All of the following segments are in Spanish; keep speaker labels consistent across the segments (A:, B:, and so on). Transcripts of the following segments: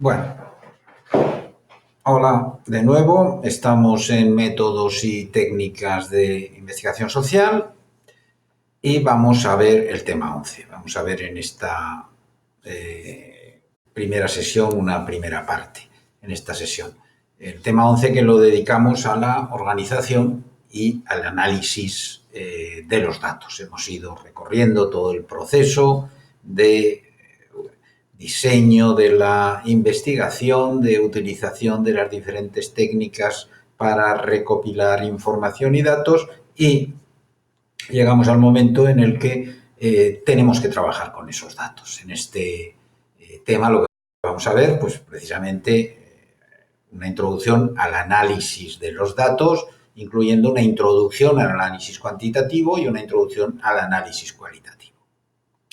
A: Bueno, hola de nuevo. Estamos en métodos y técnicas de investigación social y vamos a ver el tema 11. Vamos a ver en esta primera sesión una primera parte, en esta sesión. El tema 11 que lo dedicamos a la organización y al análisis de los datos. Hemos ido recorriendo todo el proceso de diseño de la investigación, de utilización de las diferentes técnicas para recopilar información y datos, y llegamos al momento en el que tenemos que trabajar con esos datos. En este tema lo que vamos a ver, pues precisamente una introducción al análisis de los datos, incluyendo una introducción al análisis cuantitativo y una introducción al análisis cualitativo.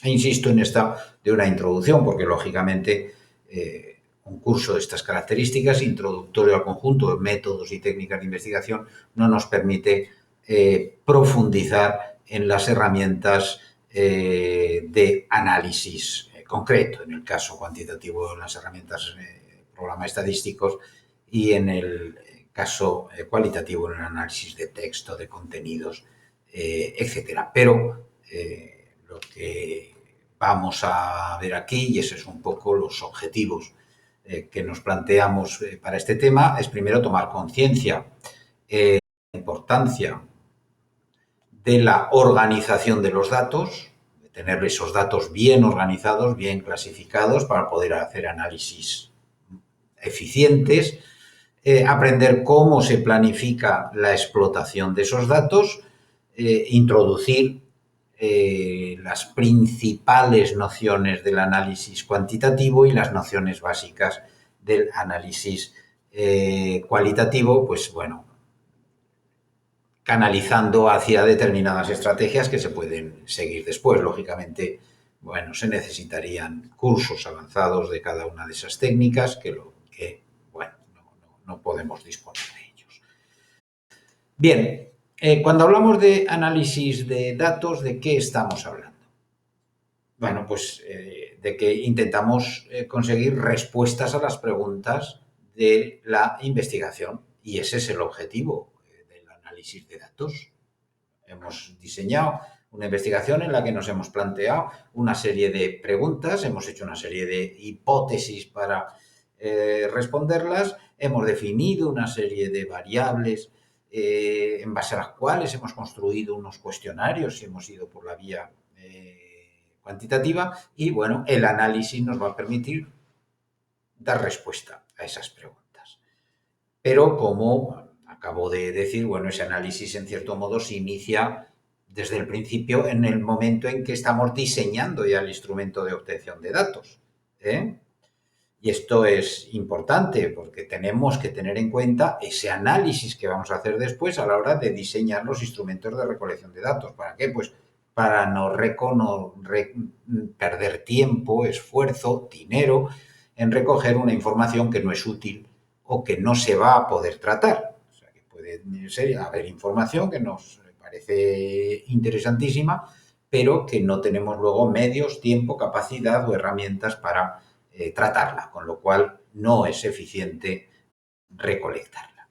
A: E insisto en esta de una introducción porque, lógicamente, un curso de estas características, introductorio al conjunto de métodos y técnicas de investigación, no nos permite profundizar en las herramientas de análisis concreto, en el caso cuantitativo, las herramientas programas estadísticos, y en el caso cualitativo, en el análisis de texto, de contenidos, etcétera. Pero lo que vamos a ver aquí, y esos son un poco los objetivos que nos planteamos para este tema, es primero tomar conciencia de la importancia de la organización de los datos, de tener esos datos bien organizados, bien clasificados para poder hacer análisis eficientes, aprender cómo se planifica la explotación de esos datos, introducir las principales nociones del análisis cuantitativo y las nociones básicas del análisis cualitativo, pues bueno, canalizando hacia determinadas estrategias que se pueden seguir después. Lógicamente, bueno, se necesitarían cursos avanzados de cada una de esas técnicas bueno, no podemos disponer de ellos. Bien, cuando hablamos de análisis de datos, ¿de qué estamos hablando? Bueno, pues de que intentamos conseguir respuestas a las preguntas de la investigación, y ese es el objetivo del análisis de datos. Hemos diseñado una investigación en la que nos hemos planteado una serie de preguntas, hemos hecho una serie de hipótesis para responderlas, hemos definido una serie de variables en base a las cuales hemos construido unos cuestionarios y hemos ido por la vía cuantitativa, y bueno, el análisis nos va a permitir dar respuesta a esas preguntas. Pero, como acabo de decir, bueno, ese análisis en cierto modo se inicia desde el principio, en el momento en que estamos diseñando ya el instrumento de obtención de datos. Y esto es importante porque tenemos que tener en cuenta ese análisis que vamos a hacer después a la hora de diseñar los instrumentos de recolección de datos. ¿Para qué? Pues para no perder tiempo, esfuerzo, dinero en recoger una información que no es útil o que no se va a poder tratar. O sea, que puede haber información que nos parece interesantísima, pero que no tenemos luego medios, tiempo, capacidad o herramientas para tratarla, con lo cual no es eficiente recolectarla.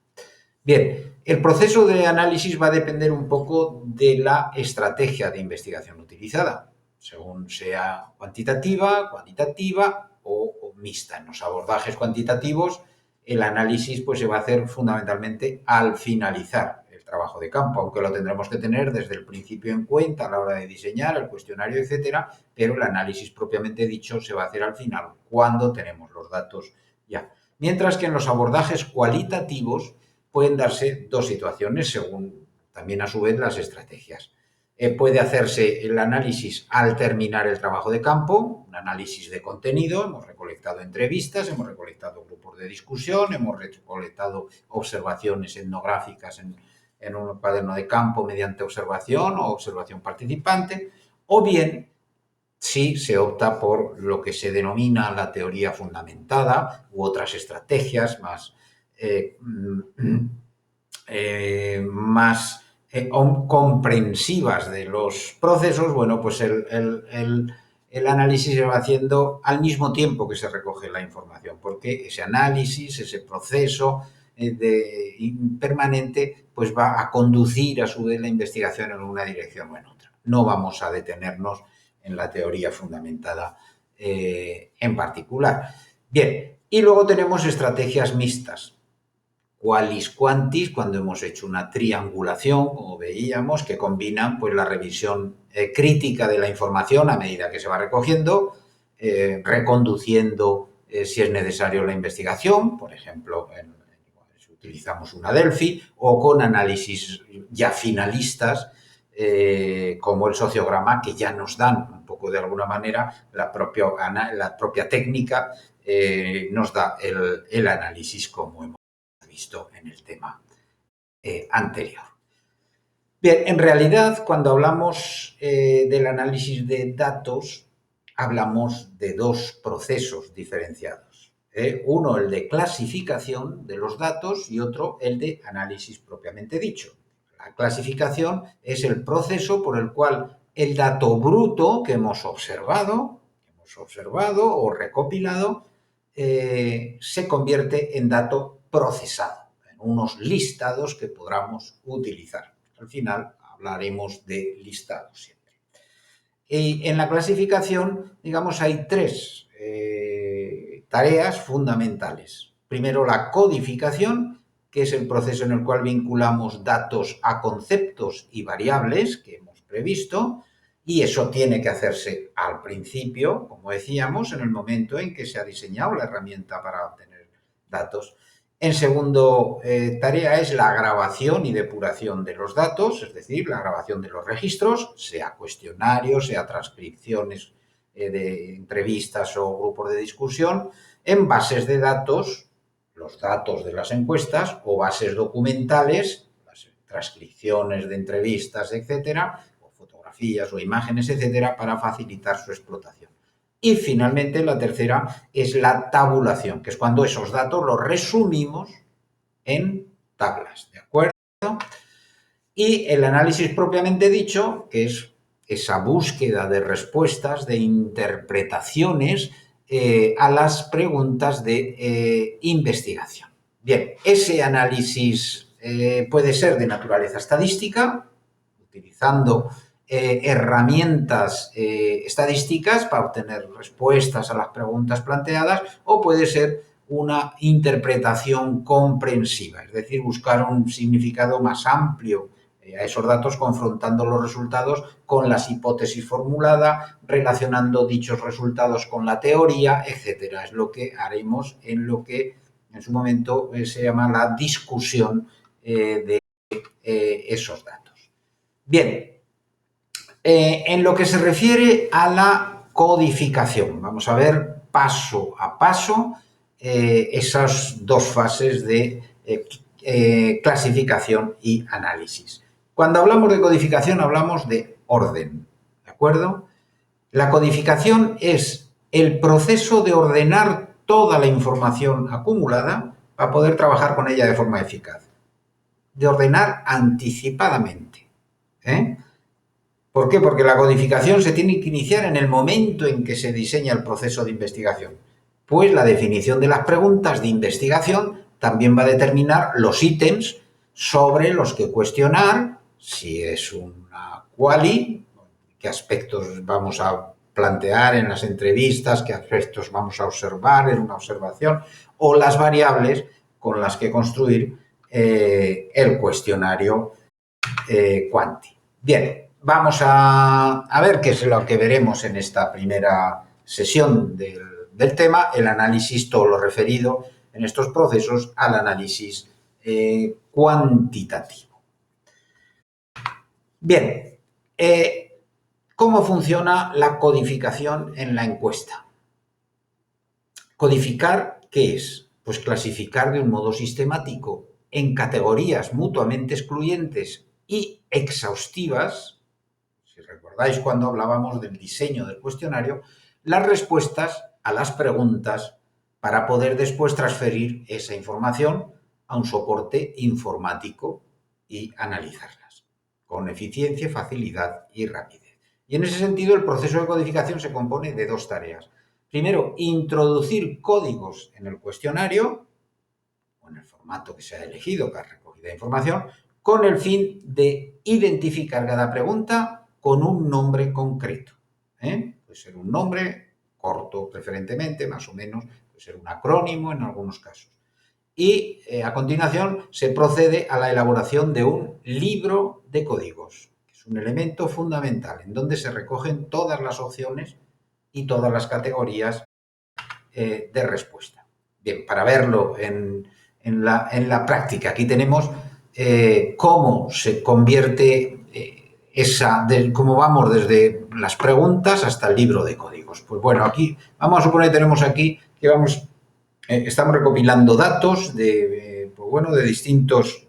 A: Bien, el proceso de análisis va a depender un poco de la estrategia de investigación utilizada, según sea cuantitativa, cualitativa o mixta. En los abordajes cuantitativos, el análisis pues, se va a hacer fundamentalmente al finalizar el trabajo de campo, aunque lo tendremos que tener desde el principio en cuenta a la hora de diseñar el cuestionario, etcétera, pero el análisis propiamente dicho se va a hacer al final, cuando tenemos los datos ya. Mientras que en los abordajes cualitativos pueden darse dos situaciones según también a su vez las estrategias. Puede hacerse el análisis al terminar el trabajo de campo, un análisis de contenido, hemos recolectado entrevistas, hemos recolectado grupos de discusión, hemos recolectado observaciones etnográficas en un cuaderno de campo mediante observación o observación participante, o bien si se opta por lo que se denomina la teoría fundamentada u otras estrategias más comprensivas de los procesos, bueno, pues el el análisis se va haciendo al mismo tiempo que se recoge la información, porque ese análisis, ese proceso permanente, pues va a conducir a su vez la investigación en una dirección o en otra. No vamos a detenernos en la teoría fundamentada en particular. Bien, y luego tenemos estrategias mixtas. Qualis quantis, cuando hemos hecho una triangulación, como veíamos, que combinan pues, la revisión crítica de la información a medida que se va recogiendo, reconduciendo si es necesario la investigación, por ejemplo, si utilizamos una Delphi, o con análisis ya finalistas, como el sociograma, que ya nos dan un poco de alguna manera la propia técnica, nos da el análisis como hemos visto en el tema anterior. Bien, en realidad, cuando hablamos del análisis de datos, hablamos de dos procesos diferenciados. Uno, el de clasificación de los datos y otro, el de análisis propiamente dicho. La clasificación es el proceso por el cual el dato bruto que hemos observado o recopilado, se convierte en dato procesado, en unos listados que podamos utilizar. Al final hablaremos de listados siempre. Y en la clasificación, digamos, hay tres tareas fundamentales. Primero, la codificación, que es el proceso en el cual vinculamos datos a conceptos y variables que hemos previsto, y eso tiene que hacerse al principio, como decíamos, en el momento en que se ha diseñado la herramienta para obtener datos. En segundo tarea es la grabación y depuración de los datos, es decir, la grabación de los registros, sea cuestionarios, sea transcripciones de entrevistas o grupos de discusión, en bases de datos, los datos de las encuestas, o bases documentales, las transcripciones de entrevistas, etcétera, o fotografías o imágenes, etcétera, para facilitar su explotación. Y finalmente la tercera es la tabulación, que es cuando esos datos los resumimos en tablas, ¿de acuerdo? Y el análisis propiamente dicho, que es esa búsqueda de respuestas, de interpretaciones a las preguntas de investigación. Bien, ese análisis puede ser de naturaleza estadística, utilizando herramientas estadísticas para obtener respuestas a las preguntas planteadas, o puede ser una interpretación comprensiva, es decir, buscar un significado más amplio a esos datos, confrontando los resultados con las hipótesis formuladas, relacionando dichos resultados con la teoría, etcétera. Es lo que haremos en lo que en su momento se llama la discusión de esos datos. Bien, en lo que se refiere a la codificación, vamos a ver paso a paso esas dos fases de clasificación y análisis. Cuando hablamos de codificación hablamos de orden, ¿de acuerdo? La codificación es el proceso de ordenar toda la información acumulada para poder trabajar con ella de forma eficaz. De ordenar anticipadamente. ¿Por qué? Porque la codificación se tiene que iniciar en el momento en que se diseña el proceso de investigación. Pues la definición de las preguntas de investigación también va a determinar los ítems sobre los que cuestionar, si es una quali, qué aspectos vamos a plantear en las entrevistas, qué aspectos vamos a observar en una observación, o las variables con las que construir el cuestionario quanti. Bien, vamos a ver qué es lo que veremos en esta primera sesión del tema, el análisis, todo lo referido en estos procesos al análisis cuantitativo. Bien, ¿cómo funciona la codificación en la encuesta? ¿Codificar qué es? Pues clasificar de un modo sistemático en categorías mutuamente excluyentes y exhaustivas. Si recordáis cuando hablábamos del diseño del cuestionario, las respuestas a las preguntas para poder después transferir esa información a un soporte informático y analizarlas con eficiencia, facilidad y rapidez. Y en ese sentido, el proceso de codificación se compone de dos tareas. Primero, introducir códigos en el cuestionario, o en el formato que se ha elegido para recogida de información, con el fin de identificar cada pregunta con un nombre concreto. Puede ser un nombre corto, preferentemente, más o menos, puede ser un acrónimo en algunos casos. Y a continuación se procede a la elaboración de un libro de códigos, que es un elemento fundamental en donde se recogen todas las opciones y todas las categorías de respuesta. Bien, para verlo en la práctica, aquí tenemos cómo se convierte cómo vamos desde las preguntas hasta el libro de códigos. Pues bueno, aquí vamos a suponer que tenemos aquí que estamos recopilando datos pues bueno, de distintos,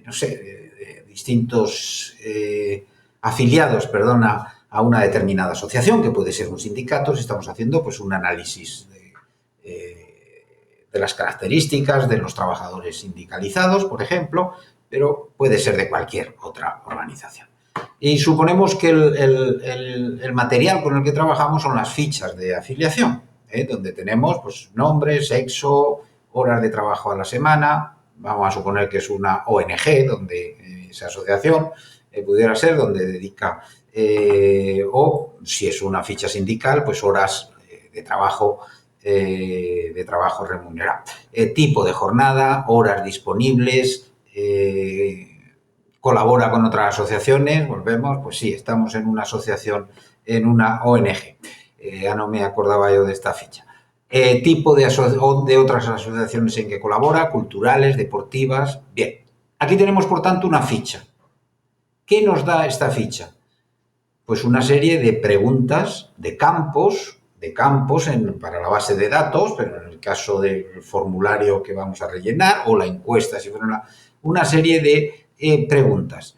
A: no sé, de distintos afiliados, perdona, a una determinada asociación, que puede ser un sindicato, si estamos haciendo pues un análisis de las características de los trabajadores sindicalizados, por ejemplo, pero puede ser de cualquier otra organización. Y suponemos que el material con el que trabajamos son las fichas de afiliación, donde tenemos pues, nombre, sexo, horas de trabajo a la semana. Vamos a suponer que es una ONG, donde esa asociación pudiera ser donde dedica, o si es una ficha sindical, pues horas de trabajo remunerado. Tipo de jornada, horas disponibles, colabora con otras asociaciones, volvemos, pues sí, estamos en una asociación, en una ONG. Ya no me acordaba yo de esta ficha. Tipo de otras asociaciones en que colabora, culturales, deportivas. Bien, aquí tenemos, por tanto, una ficha. ¿Qué nos da esta ficha? Pues una serie de preguntas, de campos para la base de datos, pero en el caso del formulario que vamos a rellenar o la encuesta, si fuera una serie de preguntas.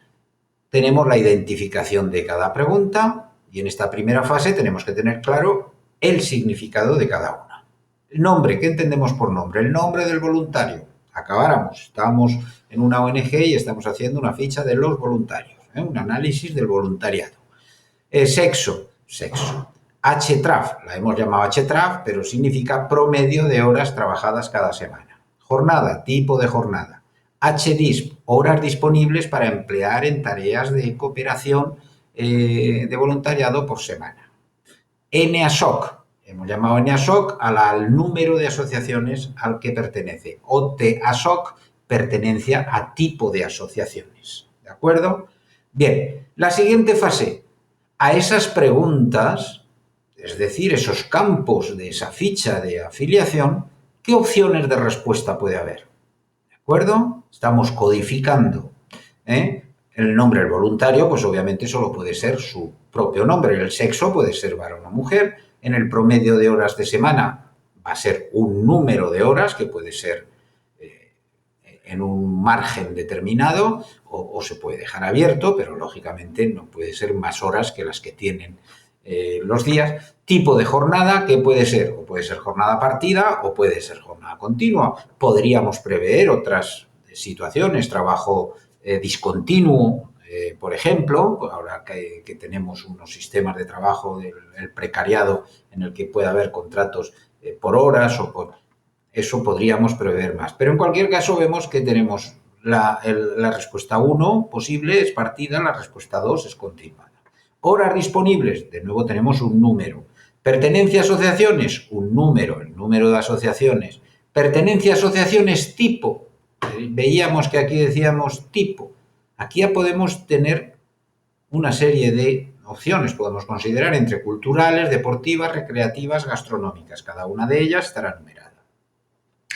A: Tenemos la identificación de cada pregunta y en esta primera fase tenemos que tener claro el significado de cada una. El nombre, ¿qué entendemos por nombre? El nombre del voluntario. Acabáramos, estamos en una ONG y estamos haciendo una ficha de los voluntarios, un análisis del voluntariado. Sexo. HTRAF, la hemos llamado HTRAF, pero significa promedio de horas trabajadas cada semana. Jornada, tipo de jornada. HDISP, horas disponibles para emplear en tareas de cooperación de voluntariado por semana. NASOC, hemos llamado NASOC al número de asociaciones al que pertenece. OTASOC, pertenencia a tipo de asociaciones. ¿De acuerdo? Bien, la siguiente fase. A esas preguntas, es decir, esos campos de esa ficha de afiliación, ¿qué opciones de respuesta puede haber? ¿De acuerdo? Estamos codificando. El nombre del voluntario, pues obviamente solo puede ser su propio nombre. El sexo puede ser varón o mujer. En el promedio de horas de semana va a ser un número de horas que puede ser en un margen determinado o se puede dejar abierto, pero lógicamente no puede ser más horas que las que tienen los días. Tipo de jornada, que puede ser, o puede ser jornada partida o puede ser jornada continua. Podríamos prever otras situaciones, trabajo discontinuo, por ejemplo, ahora que tenemos unos sistemas de trabajo del precariado en el que puede haber contratos por horas o por... Eso podríamos prever más. Pero en cualquier caso vemos que tenemos la respuesta 1 posible es partida, la respuesta 2 es continuada. Horas disponibles, de nuevo tenemos un número. Pertenencia a asociaciones, un número, el número de asociaciones. Pertenencia a asociaciones tipo, veíamos que aquí decíamos tipo. Aquí ya podemos tener una serie de opciones, podemos considerar entre culturales, deportivas, recreativas, gastronómicas. Cada una de ellas estará numerada.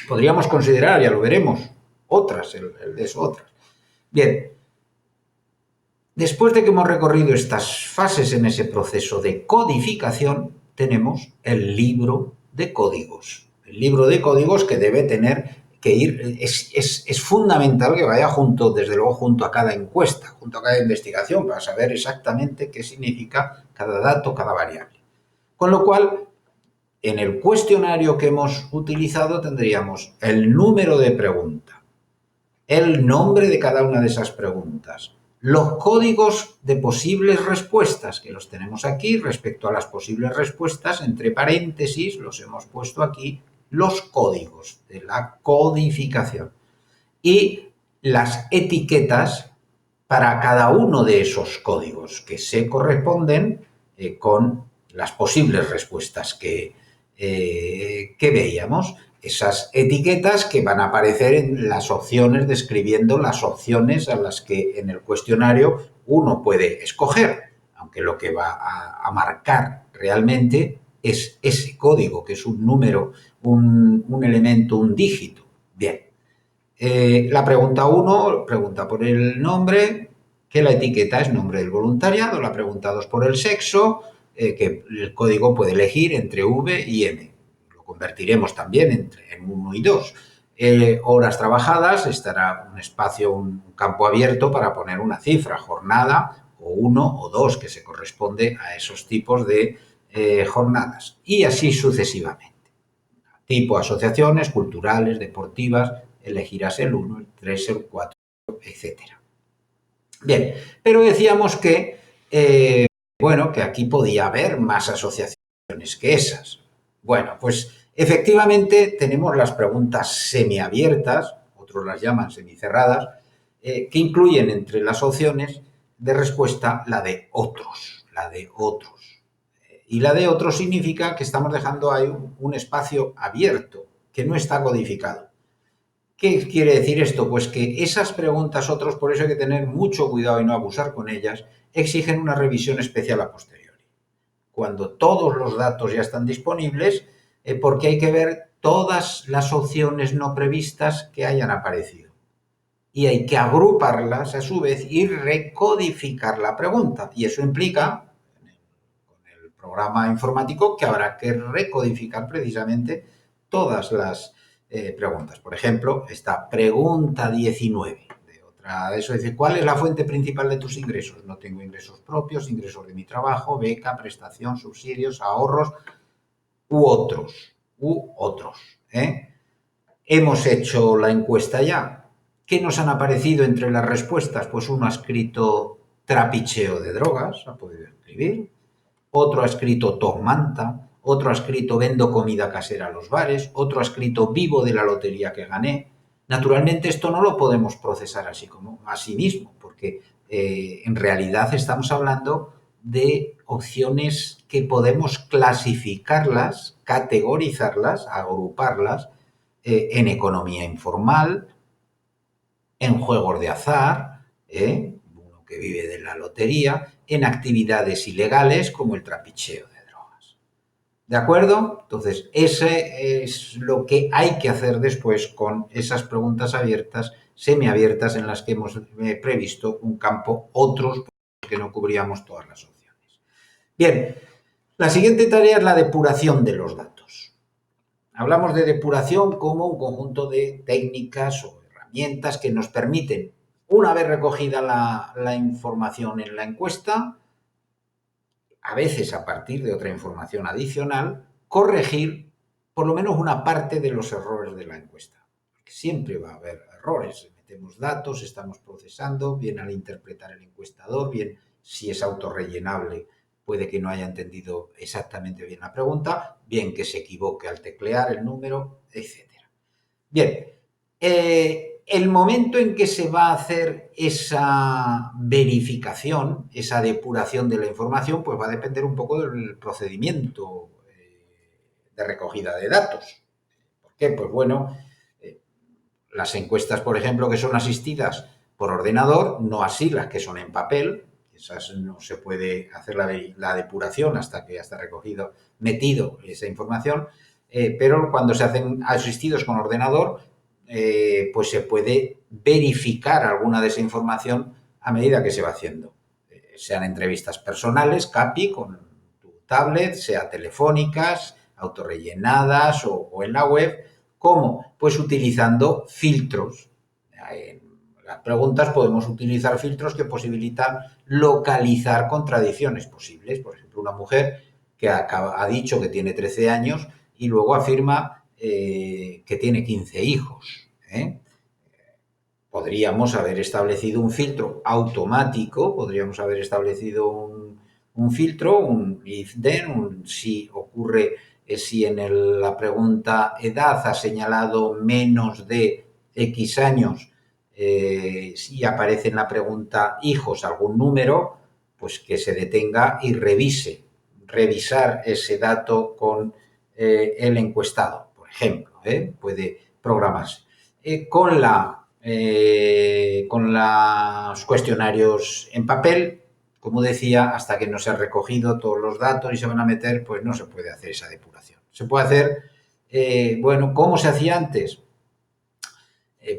A: Podríamos considerar, ya lo veremos, otras, el de eso, otras. Bien, después de que hemos recorrido estas fases en ese proceso de codificación, tenemos el libro de códigos. El libro de códigos que debe tener que ir, es fundamental que vaya junto, desde luego, junto a cada encuesta, junto a cada investigación, para saber exactamente qué significa cada dato, cada variable. Con lo cual, en el cuestionario que hemos utilizado tendríamos el número de pregunta, el nombre de cada una de esas preguntas, los códigos de posibles respuestas, que los tenemos aquí, respecto a las posibles respuestas, entre paréntesis, los hemos puesto aquí, los códigos de la codificación. Y las etiquetas para cada uno de esos códigos que se corresponden con las posibles respuestas que veíamos. Esas etiquetas que van a aparecer en las opciones, describiendo las opciones a las que en el cuestionario uno puede escoger, aunque lo que va a marcar realmente es ese código, que es un número, un elemento, un dígito. Bien. La pregunta 1 pregunta por el nombre, que la etiqueta es nombre del voluntariado. La pregunta 2 por el sexo, que el código puede elegir entre V y M. Lo convertiremos también en 1 y 2. Horas trabajadas, estará un espacio, un campo abierto para poner una cifra, jornada o 1 o 2, que se corresponde a esos tipos de jornadas. Y así sucesivamente. Tipo asociaciones culturales, deportivas, elegirás el 1, el 3, el 4, etc. Bien, pero decíamos que, bueno, que aquí podía haber más asociaciones que esas. Bueno, pues efectivamente tenemos las preguntas semiabiertas, otros las llaman semicerradas, que incluyen entre las opciones de respuesta la de otros, la de otros. Y la de otros significa que estamos dejando ahí un espacio abierto, que no está codificado. ¿Qué quiere decir esto? Pues que esas preguntas otros, por eso hay que tener mucho cuidado y no abusar con ellas, exigen una revisión especial a posteriori. Cuando todos los datos ya están disponibles, porque hay que ver todas las opciones no previstas que hayan aparecido. Y hay que agruparlas a su vez y recodificar la pregunta. Y eso implica, con el programa informático, que habrá que recodificar precisamente todas las preguntas. Por ejemplo, esta pregunta 19. Eso dice, ¿cuál es la fuente principal de tus ingresos? No tengo ingresos propios, ingresos de mi trabajo, beca, prestación, subsidios, ahorros u otros. Hemos hecho la encuesta ya. ¿Qué nos han aparecido entre las respuestas? Pues uno ha escrito trapicheo de drogas, ha podido escribir. Otro ha escrito tormenta. Otro ha escrito vendo comida casera a los bares. Otro ha escrito vivo de la lotería que gané. Naturalmente esto no lo podemos procesar así como a sí mismo, porque en realidad estamos hablando de opciones que podemos clasificarlas, categorizarlas, agruparlas en economía informal, en juegos de azar, uno que vive de la lotería, en actividades ilegales como el trapicheo de drogas. ¿De acuerdo? Entonces, ese es lo que hay que hacer después con esas preguntas abiertas, semiabiertas, en las que hemos previsto un campo otros, que no cubríamos todas las opciones. Bien, la siguiente tarea es la depuración de los datos. Hablamos de depuración como un conjunto de técnicas o herramientas que nos permiten, una vez recogida la información en la encuesta, a veces a partir de otra información adicional, corregir por lo menos una parte de los errores de la encuesta. Porque siempre va a haber errores. Metemos datos, estamos procesando, bien al interpretar el encuestador, bien si es autorrellenable, puede que no haya entendido exactamente bien la pregunta, bien que se equivoque al teclear el número, etc. Bien, el momento en que se va a hacer esa verificación, esa depuración de la información, pues va a depender un poco del procedimiento de recogida de datos. ¿Por qué? Pues bueno, las encuestas, por ejemplo, que son asistidas por ordenador, no así las que son en papel, esas no se puede hacer la depuración hasta que ya está recogido, metido esa información, pero cuando se hacen asistidos con ordenador, pues se puede verificar alguna de esa información a medida que se va haciendo. Sean entrevistas personales, CAPI, con tu tablet, sea telefónicas, autorrellenadas o en la web. ¿Cómo? Pues utilizando filtros. En las preguntas podemos utilizar filtros que posibilitan localizar contradicciones posibles. Por ejemplo, una mujer que ha dicho que tiene 13 años y luego afirma que tiene 15 hijos. podríamos haber establecido un filtro automático, podríamos haber establecido un filtro, un if-then, un si ocurre, si en la pregunta edad ha señalado menos de X años, si aparece en la pregunta hijos algún número, pues que se detenga y revisar ese dato con el encuestado, por ejemplo, puede programarse. Con los cuestionarios en papel, como decía, hasta que no se han recogido todos los datos y se van a meter, pues no se puede hacer esa depuración. Se puede hacer, bueno, ¿cómo se hacía antes?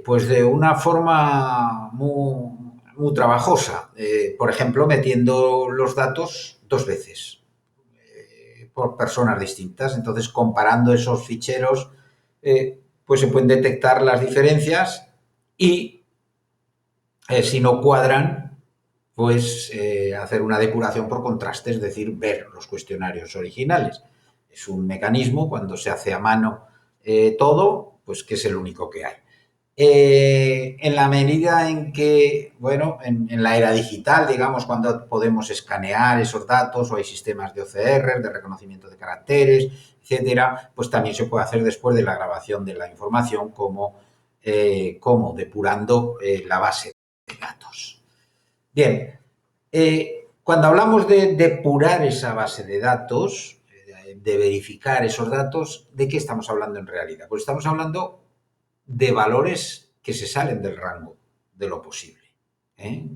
A: Pues de una forma muy trabajosa. Por ejemplo, metiendo los datos 2 veces por personas distintas. Entonces, comparando esos ficheros, pues se pueden detectar las diferencias y si no cuadran, pues hacer una depuración por contraste, es decir, ver los cuestionarios originales. Es un mecanismo cuando se hace a mano todo, pues que es el único que hay. En la medida en que, bueno, en la era digital, digamos, cuando podemos escanear esos datos o hay sistemas de OCR, de reconocimiento de caracteres, etcétera, pues también se puede hacer después de la grabación de la información como depurando la base de datos. Bien, cuando hablamos de depurar esa base de datos, de verificar esos datos, ¿de qué estamos hablando en realidad? Pues estamos hablando de valores que se salen del rango de lo posible, ¿eh?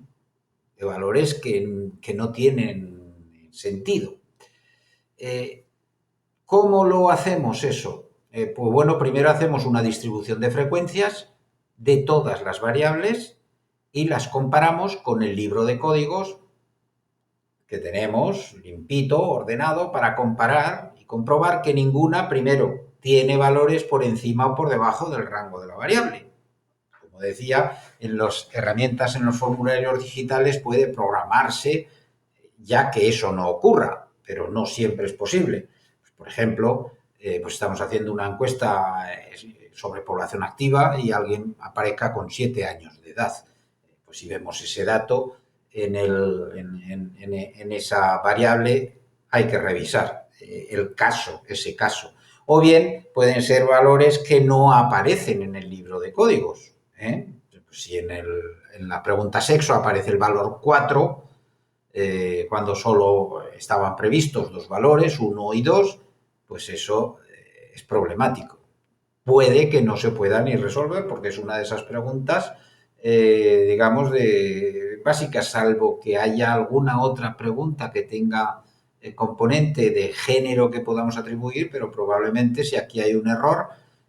A: De valores que no tienen sentido. ¿Cómo lo hacemos eso? Pues bueno, primero hacemos una distribución de frecuencias de todas las variables y las comparamos con el libro de códigos que tenemos limpito, ordenado, para comparar y comprobar que ninguna, primero, tiene valores por encima o por debajo del rango de la variable. Como decía, en las herramientas, en los formularios digitales puede programarse ya que eso no ocurra, pero no siempre es posible. Por ejemplo, pues estamos haciendo una encuesta sobre población activa y alguien aparezca con 7 años de edad. Pues si vemos ese dato en esa variable, hay que revisar ese caso. O bien pueden ser valores que no aparecen en el libro de códigos. Si en la pregunta sexo aparece el valor 4, cuando solo estaban previstos 2 valores, 1 y 2, pues eso es problemático. Puede que no se pueda ni resolver porque es una de esas preguntas, digamos, básicas, salvo que haya alguna otra pregunta que tenga componente de género que podamos atribuir, pero probablemente si aquí hay un error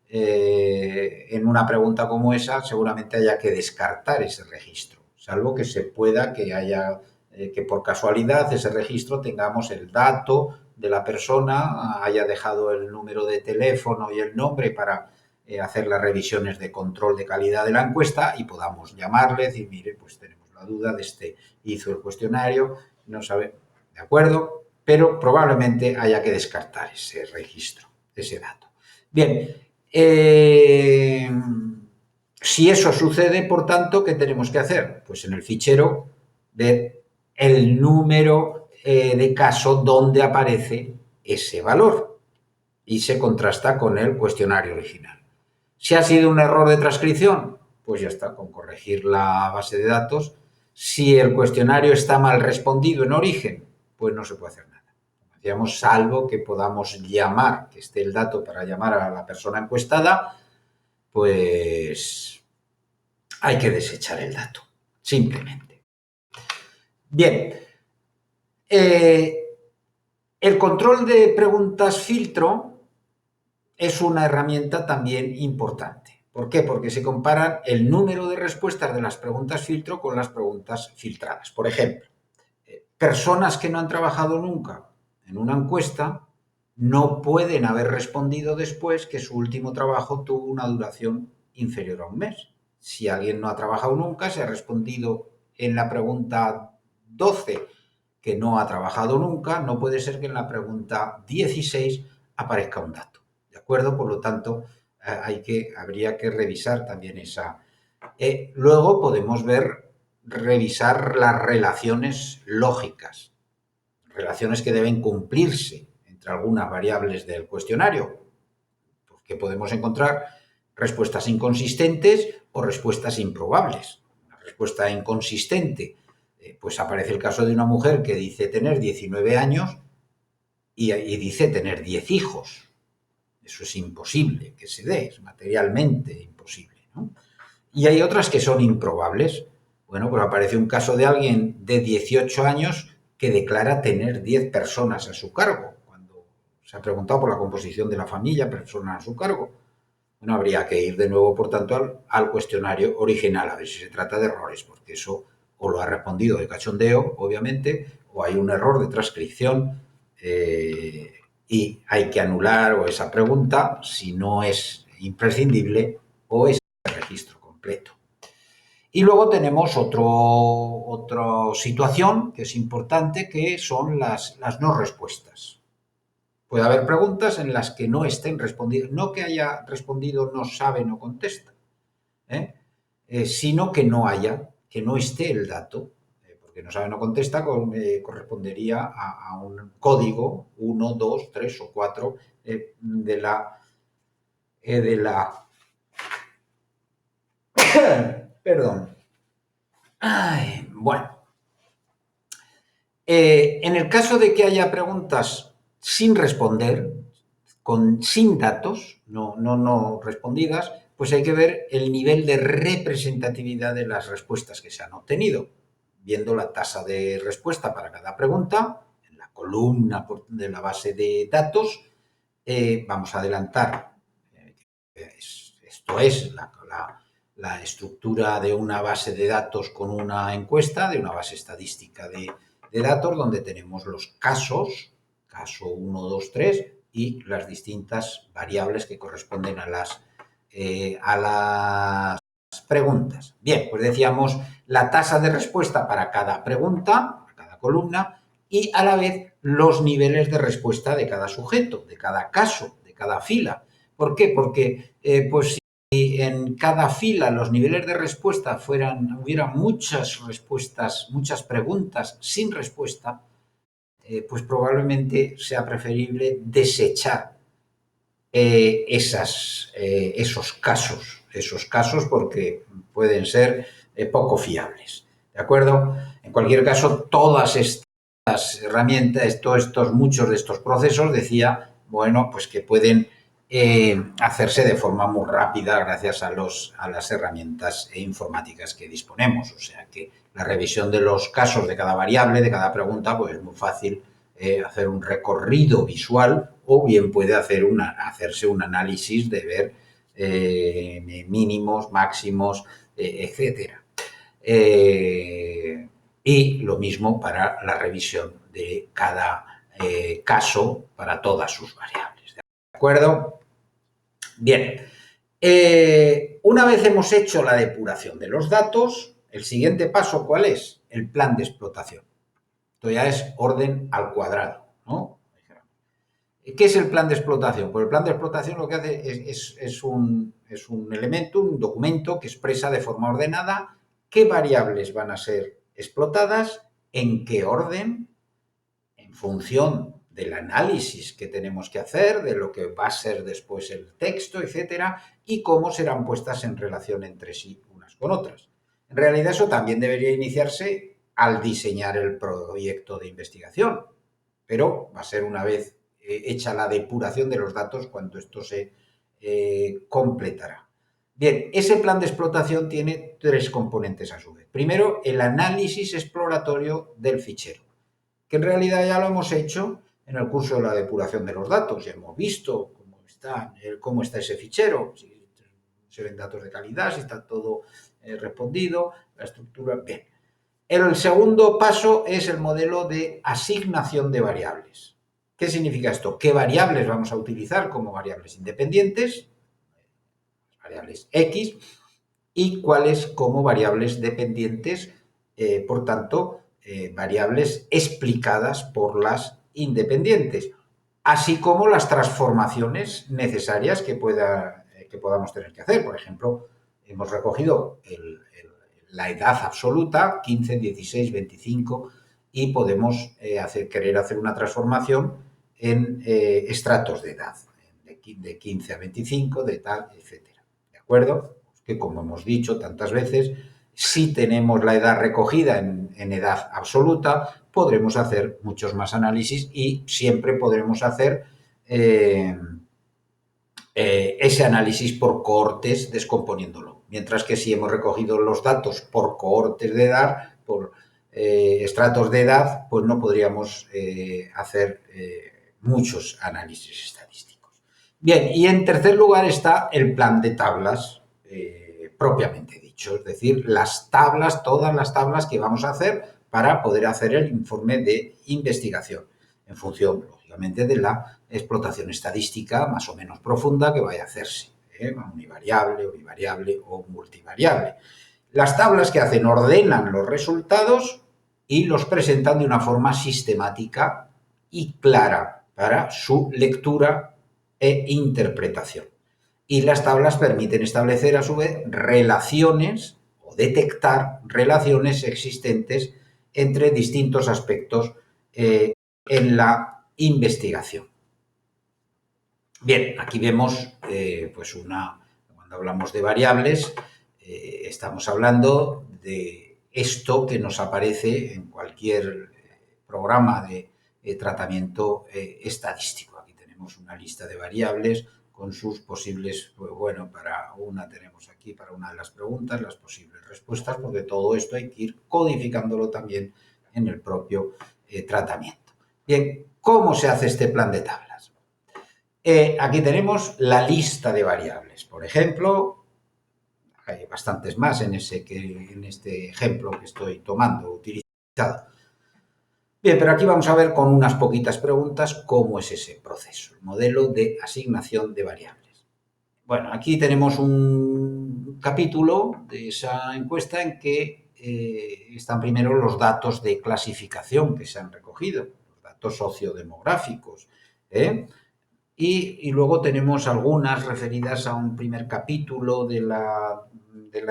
A: en una pregunta como esa, seguramente haya que descartar ese registro, salvo que se pueda, que por casualidad ese registro tengamos el dato de la persona, haya dejado el número de teléfono y el nombre para hacer las revisiones de control de calidad de la encuesta y podamos llamarle y decir, mire, pues tenemos la duda de hizo el cuestionario, no sabe, de acuerdo, pero probablemente haya que descartar ese registro, ese dato. Bien, si eso sucede, por tanto, ¿qué tenemos que hacer? Pues en el fichero ver el número de caso donde aparece ese valor y se contrasta con el cuestionario original. Si ha sido un error de transcripción, pues ya está, con corregir la base de datos. Si el cuestionario está mal respondido en origen, pues no se puede hacer nada. Decíamos, salvo que podamos llamar, que esté el dato para llamar a la persona encuestada, pues hay que desechar el dato, simplemente. Bien, el control de preguntas filtro es una herramienta también importante. ¿Por qué? Porque se comparan el número de respuestas de las preguntas filtro con las preguntas filtradas. Por ejemplo, personas que no han trabajado nunca en una encuesta no pueden haber respondido después que su último trabajo tuvo una duración inferior a un mes. Si alguien no ha trabajado nunca, se ha respondido en la pregunta 12 que no ha trabajado nunca, no puede ser que en la pregunta 16 aparezca un dato. ¿De acuerdo? Por lo tanto, habría que revisar también Luego podemos revisar las relaciones lógicas, relaciones que deben cumplirse entre algunas variables del cuestionario, porque podemos encontrar respuestas inconsistentes o respuestas improbables. Una respuesta inconsistente, pues aparece el caso de una mujer que dice tener 19 años y dice tener 10 hijos. Eso es imposible que se dé, es materialmente imposible, ¿no? Y hay otras que son improbables. Bueno, pues aparece un caso de alguien de 18 años que declara tener 10 personas a su cargo. Cuando se ha preguntado por la composición de la familia, personas a su cargo. Bueno, habría que ir de nuevo, por tanto, al cuestionario original, a ver si se trata de errores, porque eso o lo ha respondido de cachondeo, obviamente, o hay un error de transcripción y hay que anular o esa pregunta si no es imprescindible o es el registro completo. Y luego tenemos otra situación que es importante, que son las no respuestas. Puede haber preguntas en las que no estén respondidas, no que haya respondido no sabe, no contesta, sino que no esté el dato, porque no sabe, no contesta, correspondería a un código 1, 2, 3 o 4 de la perdón. Ay, bueno. En el caso de que haya preguntas sin responder, sin datos, no respondidas, pues hay que ver el nivel de representatividad de las respuestas que se han obtenido, viendo la tasa de respuesta para cada pregunta, en la columna de la base de datos. Vamos a adelantar, esto es la estructura de una base de datos con una encuesta, de una base estadística de datos, donde tenemos los casos, caso 1, 2, 3, y las distintas variables que corresponden a las preguntas. Bien, pues decíamos la tasa de respuesta para cada pregunta, para cada columna, y a la vez los niveles de respuesta de cada sujeto, de cada caso, de cada fila. ¿Por qué? Porque pues si en cada fila los niveles de respuesta hubiera muchas respuestas, muchas preguntas sin respuesta, pues probablemente sea preferible desechar esos casos porque pueden ser poco fiables. ¿De acuerdo? En cualquier caso, todas estas herramientas, muchos de estos procesos, decía, bueno, pues que pueden hacerse de forma muy rápida gracias a las herramientas informáticas que disponemos. O sea que la revisión de los casos de cada variable, de cada pregunta, pues es muy fácil hacer un recorrido visual, o bien puede hacerse un análisis de ver mínimos, máximos, etcétera. Y lo mismo para la revisión de cada caso para todas sus variables. ¿De acuerdo? Bien. Una vez hemos hecho la depuración de los datos, el siguiente paso, ¿cuál es? El plan de explotación. Esto ya es orden al cuadrado, ¿no? ¿Qué es el plan de explotación? Pues el plan de explotación lo que hace es un elemento, un documento que expresa de forma ordenada qué variables van a ser explotadas, en qué orden, en función del análisis que tenemos que hacer, de lo que va a ser después el texto, etcétera, y cómo serán puestas en relación entre sí unas con otras. En realidad eso también debería iniciarse al diseñar el proyecto de investigación, pero va a ser una vez hecha la depuración de los datos cuando esto se completará. Bien, ese plan de explotación tiene tres componentes a su vez. Primero, el análisis exploratorio del fichero, que en realidad ya lo hemos hecho en el curso de la depuración de los datos. Ya hemos visto cómo está ese fichero, si se ven datos de calidad, si está todo respondido, la estructura. Bien. El segundo paso es el modelo de asignación de variables. ¿Qué significa esto? ¿Qué variables vamos a utilizar como variables independientes? Variables X, y cuáles como variables dependientes, por tanto, variables explicadas por las independientes, así como las transformaciones necesarias que podamos tener que hacer. Por ejemplo, hemos recogido la edad absoluta, 15, 16, 25, y podemos querer hacer una transformación en estratos de edad, de 15 a 25, de tal, etcétera. ¿De acuerdo? Que como hemos dicho tantas veces, si tenemos la edad recogida en edad absoluta, podremos hacer muchos más análisis y siempre podremos hacer ese análisis por cohortes descomponiéndolo. Mientras que si hemos recogido los datos por cohortes de edad, por estratos de edad, pues no podríamos hacer muchos análisis estadísticos. Bien, y en tercer lugar está el plan de tablas propiamente dicho, es decir, las tablas, todas las tablas que vamos a hacer para poder hacer el informe de investigación en función, lógicamente, de la explotación estadística más o menos profunda que vaya a hacerse, univariable, bivariable o multivariable. Las tablas que hacen ordenan los resultados y los presentan de una forma sistemática y clara para su lectura e interpretación. Y las tablas permiten establecer, a su vez, relaciones o detectar relaciones existentes entre distintos aspectos en la investigación. Bien, aquí vemos, cuando hablamos de variables, estamos hablando de esto que nos aparece en cualquier programa de tratamiento estadístico. Aquí tenemos una lista de variables con sus posibles, pues bueno, para una tenemos aquí, para una de las preguntas, las posibles respuestas, porque todo esto hay que ir codificándolo también en el propio tratamiento. Bien, ¿cómo se hace este plan de tablas? Aquí tenemos la lista de variables. Por ejemplo, hay bastantes más en este ejemplo que estoy tomando, utilizado. Bien, pero aquí vamos a ver con unas poquitas preguntas cómo es ese proceso, el modelo de asignación de variables. Bueno, aquí tenemos un capítulo de esa encuesta en que están primero los datos de clasificación que se han recogido, los datos sociodemográficos, y luego tenemos algunas referidas a un primer capítulo de la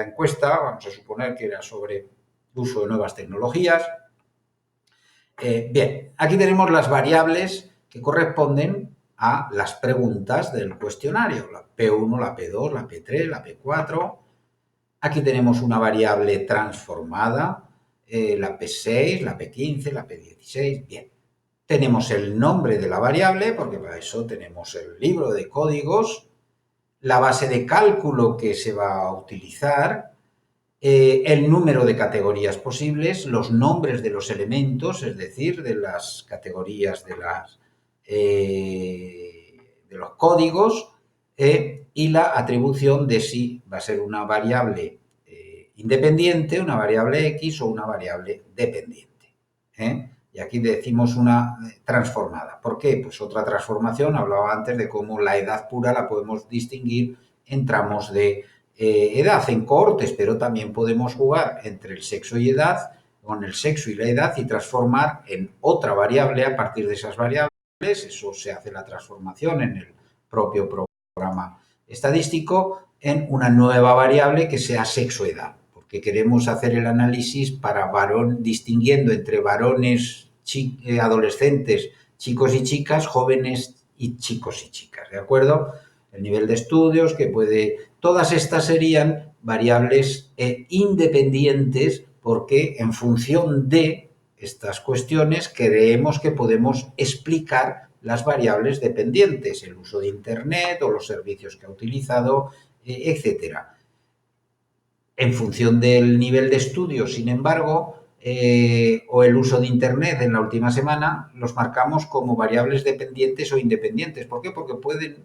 A: encuesta, vamos a suponer que era sobre el uso de nuevas tecnologías. Bien, aquí tenemos las variables que corresponden a las preguntas del cuestionario, la P1, la P2, la P3, la P4. Aquí tenemos una variable transformada, la P6, la P15, la P16. Bien, tenemos el nombre de la variable, porque para eso tenemos el libro de códigos, la base de cálculo que se va a utilizar, el número de categorías posibles, los nombres de los elementos, es decir, de las categorías de los códigos, y la atribución de si va a ser una variable independiente, una variable X o una variable dependiente. Y aquí decimos una transformada. ¿Por qué? Pues otra transformación, hablaba antes de cómo la edad pura la podemos distinguir en tramos de edad, en cohortes, pero también podemos jugar entre el sexo y edad, con el sexo y la edad, y transformar en otra variable a partir de esas variables. Eso se hace la transformación en el propio programa estadístico en una nueva variable que sea sexo-edad, porque queremos hacer el análisis para distinguiendo entre varones, adolescentes, chicos y chicas, jóvenes y chicos y chicas, ¿de acuerdo? El nivel de estudios que puede... Todas estas serían variables independientes porque en función de estas cuestiones creemos que podemos explicar las variables dependientes, el uso de Internet o los servicios que ha utilizado, etcétera. En función del nivel de estudio, sin embargo, o el uso de Internet en la última semana, los marcamos como variables dependientes o independientes. ¿Por qué? Porque pueden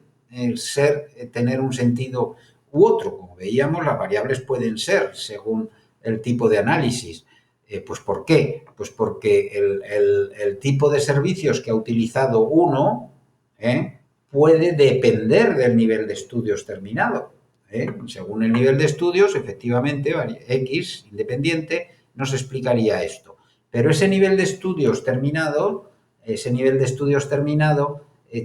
A: tener un sentido u otro. Como veíamos, las variables pueden ser según el tipo de análisis. Pues ¿por qué? Pues porque el tipo de servicios que ha utilizado uno puede depender del nivel de estudios terminado. Según el nivel de estudios, efectivamente, X, independiente, nos explicaría esto. Pero ese nivel de estudios terminado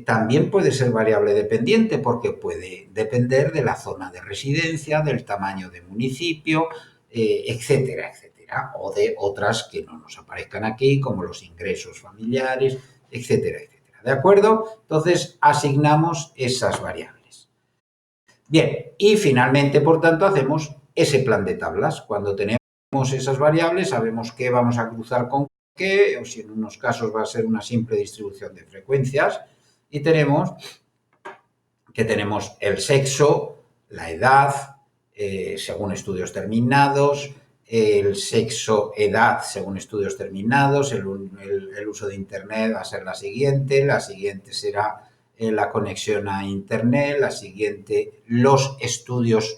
A: también puede ser variable dependiente porque puede depender de la zona de residencia, del tamaño de municipio, etcétera, etcétera, o de otras que no nos aparezcan aquí, como los ingresos familiares, etcétera, etcétera. ¿De acuerdo? Entonces, asignamos esas variables. Bien, y finalmente, por tanto, hacemos ese plan de tablas. Cuando tenemos esas variables, sabemos qué vamos a cruzar con qué, o si en unos casos va a ser una simple distribución de frecuencias, y tenemos el sexo, la edad, según estudios terminados, el sexo, edad, según estudios terminados, el uso de Internet va a ser la siguiente será la conexión a Internet, la siguiente los estudios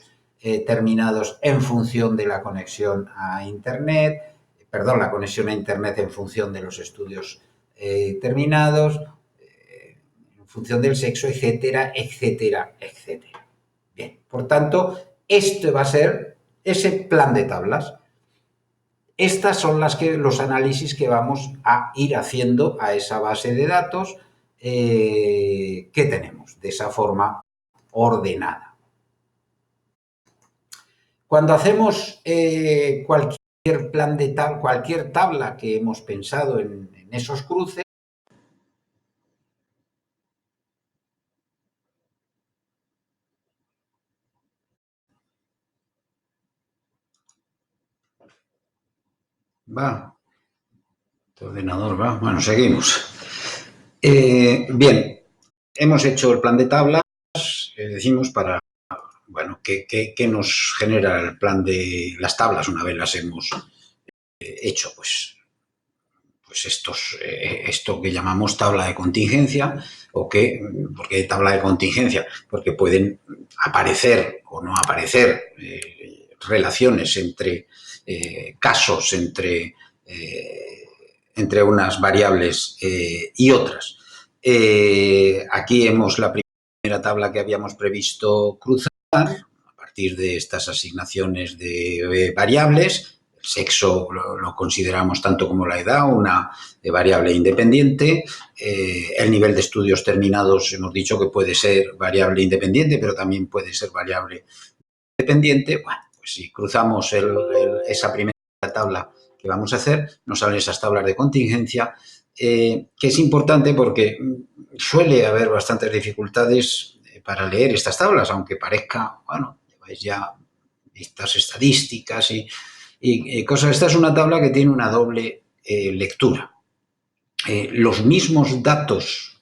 A: terminados en función de la conexión a Internet, perdón, la conexión a Internet en función de los estudios terminados, en función del sexo, etcétera, etcétera, etcétera. Bien, por tanto, este va a ser ese plan de tablas. Estas son los análisis que vamos a ir haciendo a esa base de datos que tenemos, de esa forma ordenada. Cuando hacemos cualquier plan de tabla, cualquier tabla que hemos pensado en esos cruces, va, el ordenador va, bueno, seguimos. Bien, hemos hecho el plan de tablas, decimos para, bueno, ¿qué nos genera el plan de las tablas una vez las hemos hecho? Pues esto que llamamos tabla de contingencia, ¿por qué tabla de contingencia? Porque pueden aparecer o no aparecer relaciones entre casos, entre unas variables y otras. Aquí hemos la primera tabla que habíamos previsto cruzar a partir de estas asignaciones de variables. El sexo lo consideramos tanto como la edad, una variable independiente. El nivel de estudios terminados hemos dicho que puede ser variable independiente, pero también puede ser variable dependiente. Bueno, pues si cruzamos esa primera tabla que vamos a hacer, nos salen esas tablas de contingencia, que es importante porque suele haber bastantes dificultades para leer estas tablas, aunque parezca, bueno, lleváis ya estas estadísticas y cosas. Esta es una tabla que tiene una doble lectura. Los mismos datos,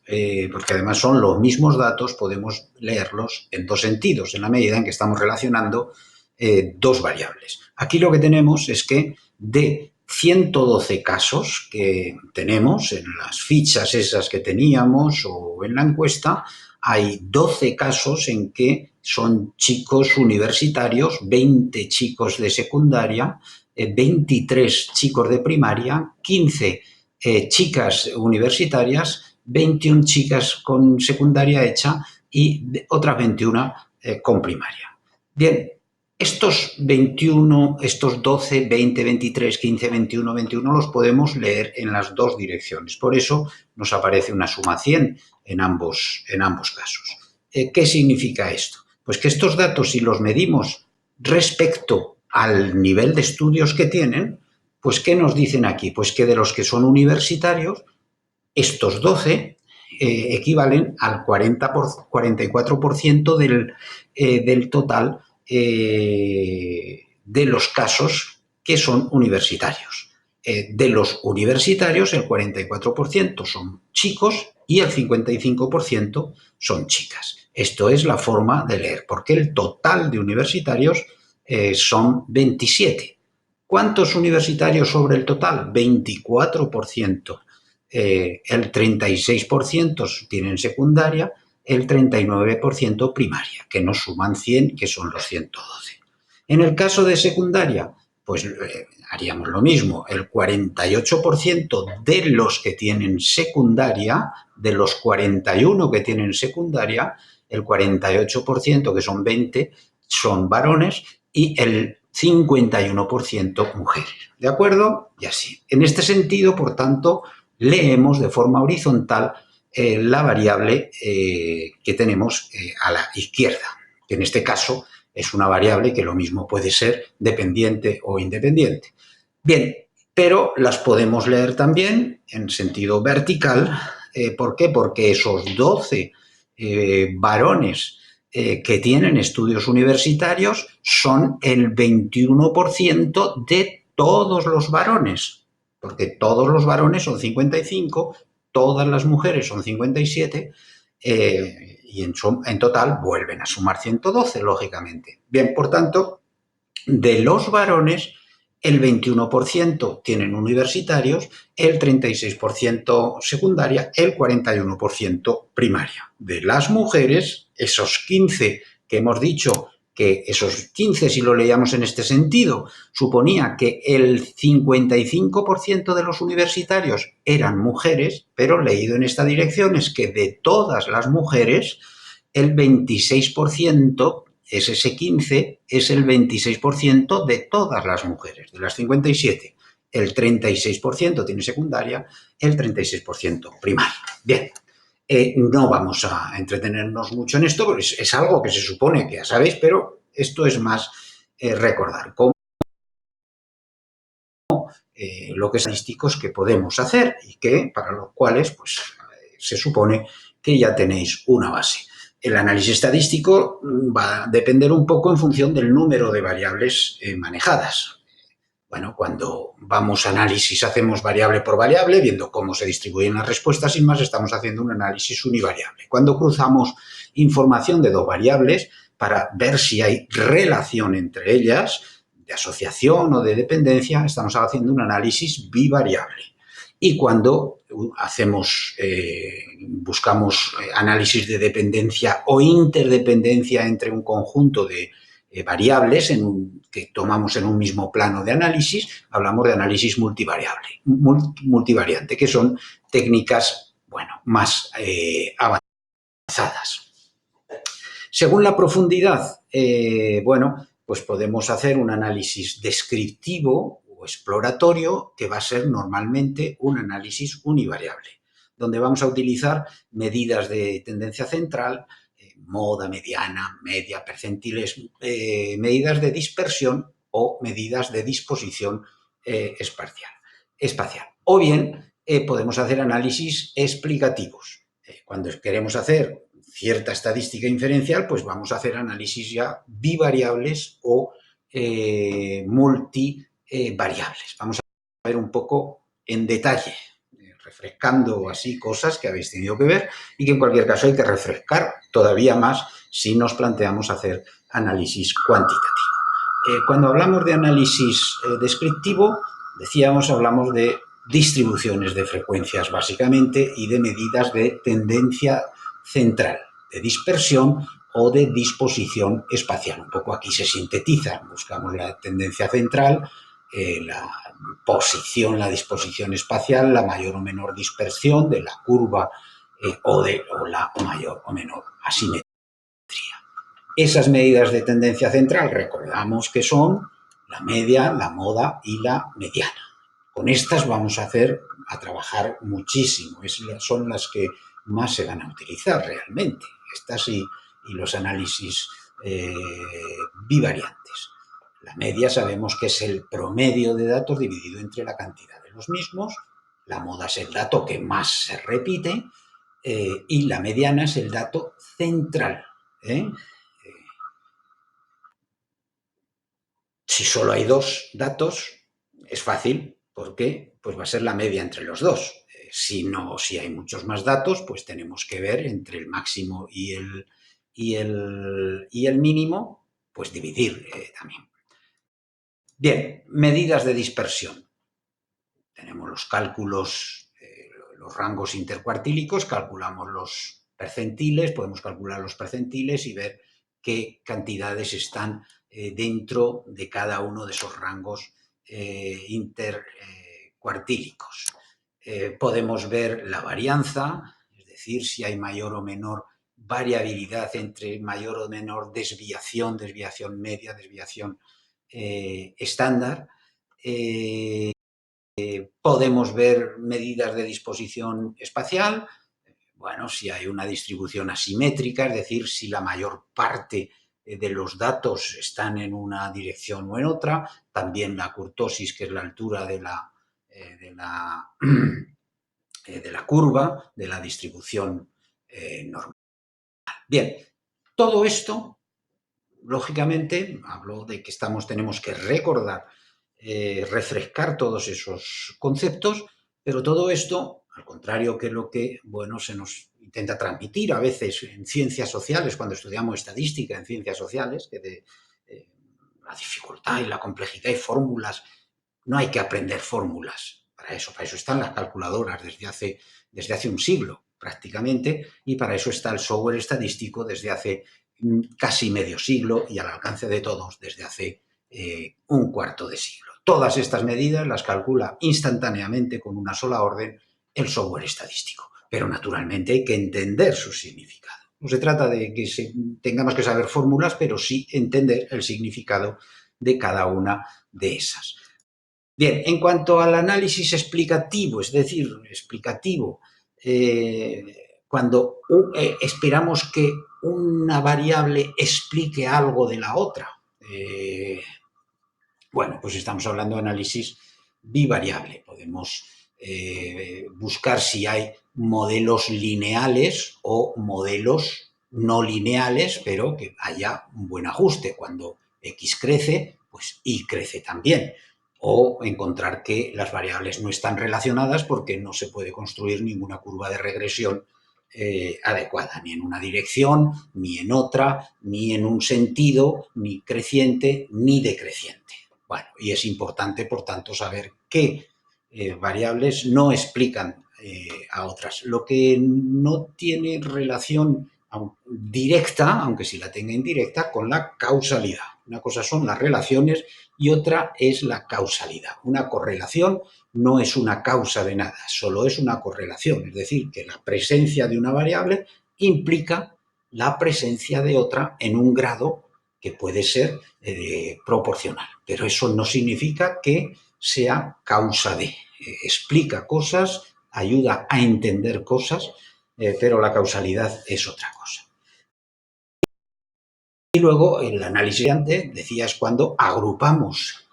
A: porque además son los mismos datos, podemos leerlos en dos sentidos, en la medida en que estamos relacionando dos variables. Aquí lo que tenemos es que de 112 casos que tenemos en las fichas esas que teníamos o en la encuesta, hay 12 casos en que son chicos universitarios, 20 chicos de secundaria, 23 chicos de primaria, 15 chicas universitarias, 21 chicas con secundaria hecha y otras 21 con primaria. Bien, estos 21, estos 12, 20, 23, 15, 21, 21 los podemos leer en las dos direcciones. Por eso nos aparece una suma 100 en ambos casos. ¿Qué significa esto? Pues que estos datos, si los medimos respecto al nivel de estudios que tienen, pues ¿qué nos dicen aquí? Pues que de los que son universitarios, estos 12 equivalen al 44% del total de los casos que son universitarios. De los universitarios, el 44% son chicos y el 55% son chicas. Esto es la forma de leer, porque el total de universitarios son 27. ¿Cuántos universitarios sobre el total? 24%. El 36% tienen secundaria, el 39% primaria, que nos suman 100, que son los 112. En el caso de secundaria, pues haríamos lo mismo. El 48% de los que tienen secundaria, de los 41 que tienen secundaria, el 48%, que son 20, son varones y el 51% mujeres. ¿De acuerdo? Y así. En este sentido, por tanto, leemos de forma horizontal la variable que tenemos a la izquierda, que en este caso es una variable que lo mismo puede ser dependiente o independiente. Bien, pero las podemos leer también en sentido vertical. ¿Por qué? Porque esos 12 varones que tienen estudios universitarios son el 21% de todos los varones, porque todos los varones son 55, todas las mujeres son 57 y en total vuelven a sumar 112, lógicamente. Bien, por tanto, de los varones, el 21% tienen universitarios, el 36% secundaria, el 41% primaria. De las mujeres, esos 15 que hemos dicho que esos 15, si lo leíamos en este sentido, suponía que el 55% de los universitarios eran mujeres, pero leído en esta dirección es que de todas las mujeres, el 26% es ese 15, es el 26% de todas las mujeres, de las 57. El 36% tiene secundaria, el 36% primaria. Bien, no vamos a entretenernos mucho en esto, porque es algo que se supone que ya sabéis, pero esto es más recordar cómo lo que es estadísticos que podemos hacer y que para los cuales pues, se supone que ya tenéis una base. El análisis estadístico va a depender un poco en función del número de variables manejadas. Bueno, cuando vamos a análisis hacemos variable por variable, viendo cómo se distribuyen las respuestas, sin más estamos haciendo un análisis univariable. Cuando cruzamos información de dos variables para ver si hay relación entre ellas, de asociación o de dependencia, estamos haciendo un análisis bivariable. Y cuando buscamos análisis de dependencia o interdependencia entre un conjunto de variables que tomamos en un mismo plano de análisis, hablamos de análisis multivariante, que son técnicas, bueno, más avanzadas. Según la profundidad, bueno, pues podemos hacer un análisis descriptivo o exploratorio que va a ser normalmente un análisis univariable, donde vamos a utilizar medidas de tendencia central, moda, mediana, media, percentiles, medidas de dispersión o medidas de disposición espacial. O bien podemos hacer análisis explicativos. Cuando queremos hacer cierta estadística inferencial, pues vamos a hacer análisis ya bivariables o multivariables. Vamos a ver un poco en detalle, refrescando así cosas que habéis tenido que ver y que en cualquier caso hay que refrescar todavía más si nos planteamos hacer análisis cuantitativo. Cuando hablamos de análisis descriptivo, decíamos, hablamos de distribuciones de frecuencias básicamente y de medidas de tendencia central, de dispersión o de disposición espacial. Un poco aquí se sintetiza, buscamos la tendencia central, la posición, la disposición espacial, la mayor o menor dispersión de la curva o la mayor o menor asimetría. Esas medidas de tendencia central recordamos que son la media, la moda y la mediana. Con estas vamos a trabajar muchísimo, son las que más se van a utilizar realmente, estas y los análisis bivariantes. La media sabemos que es el promedio de datos dividido entre la cantidad de los mismos, la moda es el dato que más se repite y la mediana es el dato central. Si solo hay dos datos, es fácil, porque pues va a ser la media entre los dos. Si hay muchos más datos, pues tenemos que ver entre el máximo y el mínimo, pues dividir también. Bien, medidas de dispersión. Tenemos los cálculos, los rangos intercuartílicos, calculamos los percentiles, podemos calcular los percentiles y ver qué cantidades están dentro de cada uno de esos rangos intercuartílicos. Podemos ver la varianza, es decir, si hay mayor o menor variabilidad entre mayor o menor desviación media, desviación estándar. Podemos ver medidas de disposición espacial, bueno, si hay una distribución asimétrica, es decir, si la mayor parte de los datos están en una dirección o en otra, también la kurtosis, que es la altura de la, de la curva, de la distribución normal. Bien, todo esto, lógicamente, hablo de que tenemos que recordar, refrescar todos esos conceptos, pero todo esto, al contrario que lo que, bueno, se nos intenta transmitir a veces en ciencias sociales, cuando estudiamos estadística en ciencias sociales, que la dificultad y la complejidad y fórmulas, no hay que aprender fórmulas para eso están las calculadoras desde hace un siglo prácticamente, y para eso está el software estadístico desde hace casi medio siglo y al alcance de todos desde hace un cuarto de siglo. Todas estas medidas las calcula instantáneamente con una sola orden el software estadístico, pero naturalmente hay que entender su significado. No se trata de que tengamos que saber fórmulas, pero sí entender el significado de cada una de esas. Bien, en cuanto al análisis explicativo, es decir, explicativo, cuando esperamos que una variable explique algo de la otra, bueno, pues estamos hablando de análisis bivariable. Podemos buscar si hay modelos lineales o modelos no lineales, pero que haya un buen ajuste. Cuando X crece, pues Y crece también. O encontrar que las variables no están relacionadas porque no se puede construir ninguna curva de regresión adecuada, ni en una dirección, ni en otra, ni en un sentido, ni creciente, ni decreciente. Bueno, y es importante, por tanto, saber qué variables no explican a otras. Lo que no tiene relación directa, aunque sí la tenga indirecta, con la causalidad. Una cosa son las relaciones y otra es la causalidad. Una correlación no es una causa de nada, solo es una correlación. Es decir, que la presencia de una variable implica la presencia de otra en un grado que puede ser proporcional. Pero eso no significa que sea causa de. Explica cosas, ayuda a entender cosas, pero la causalidad es otra cosa. Y luego el análisis decía es cuando agrupamos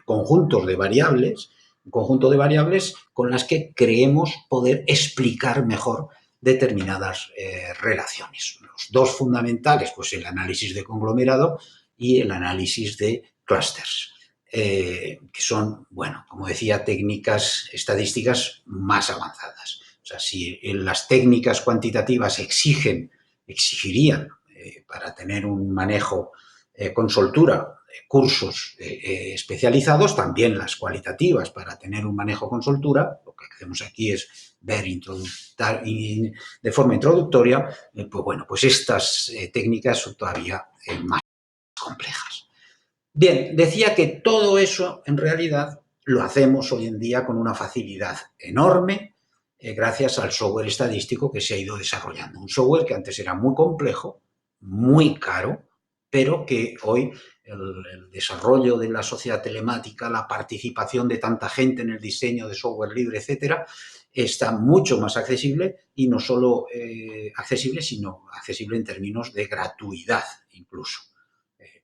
A: conjuntos de variables, un conjunto de variables con las que creemos poder explicar mejor determinadas relaciones. Los dos fundamentales, pues el análisis de conglomerado y el análisis de clústeres, que son, bueno, como decía, técnicas estadísticas más avanzadas. O sea, si las técnicas cuantitativas exigirían para tener un manejo con soltura, cursos especializados, también las cualitativas para tener un manejo con soltura. Lo que hacemos aquí es ver de forma introductoria, pues bueno, pues estas técnicas son todavía más complejas. Bien, decía que todo eso en realidad lo hacemos hoy en día con una facilidad enorme gracias al software estadístico que se ha ido desarrollando. Un software que antes era muy complejo, muy caro, pero que hoy el desarrollo de la sociedad telemática, la participación de tanta gente en el diseño de software libre, etcétera, está mucho más accesible y no solo accesible, sino accesible en términos de gratuidad incluso.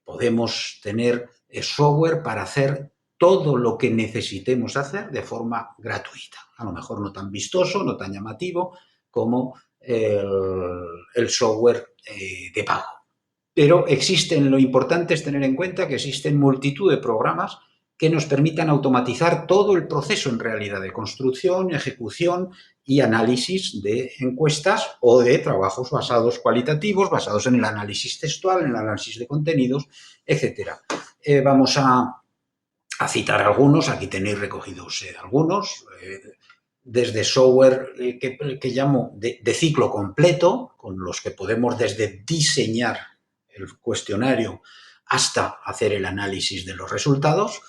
A: Podemos tener software para hacer todo lo que necesitemos hacer de forma gratuita. A lo mejor no tan vistoso, no tan llamativo como el software de pago. Pero lo importante es tener en cuenta que existen multitud de programas que nos permitan automatizar todo el proceso en realidad de construcción, ejecución y análisis de encuestas o de trabajos cualitativos, basados en el análisis textual, en el análisis de contenidos, etc. Vamos a citar algunos, aquí tenéis recogidos algunos, desde software que llamo de ciclo completo, con los que podemos desde diseñar el cuestionario hasta hacer el análisis de los resultados.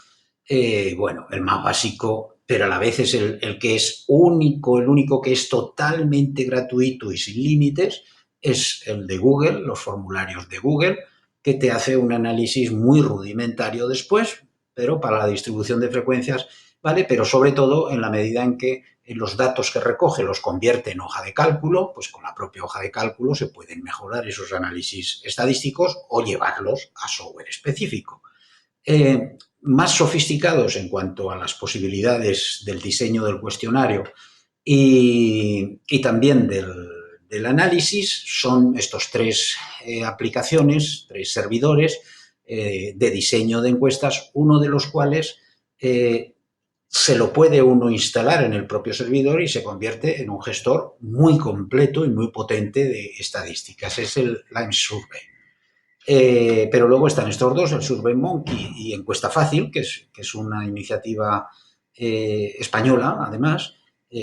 A: Bueno, el más básico, pero a la vez es el que es único, el único que es totalmente gratuito y sin límites, es el de Google, los formularios de Google, que te hace un análisis muy rudimentario después, pero para la distribución de frecuencias, ¿vale? Pero sobre todo en la medida en que los datos que recoge los convierte en hoja de cálculo, pues con la propia hoja de cálculo se pueden mejorar esos análisis estadísticos o llevarlos a software específico. Más sofisticados en cuanto a las posibilidades del diseño del cuestionario y también del análisis son estos tres aplicaciones, tres servidores de diseño de encuestas, uno de los cuales se lo puede uno instalar en el propio servidor y se convierte en un gestor muy completo y muy potente de estadísticas. Es el Lime Survey. Pero luego están estos dos, el SurveyMonkey y Encuesta Fácil, que es una iniciativa española, además,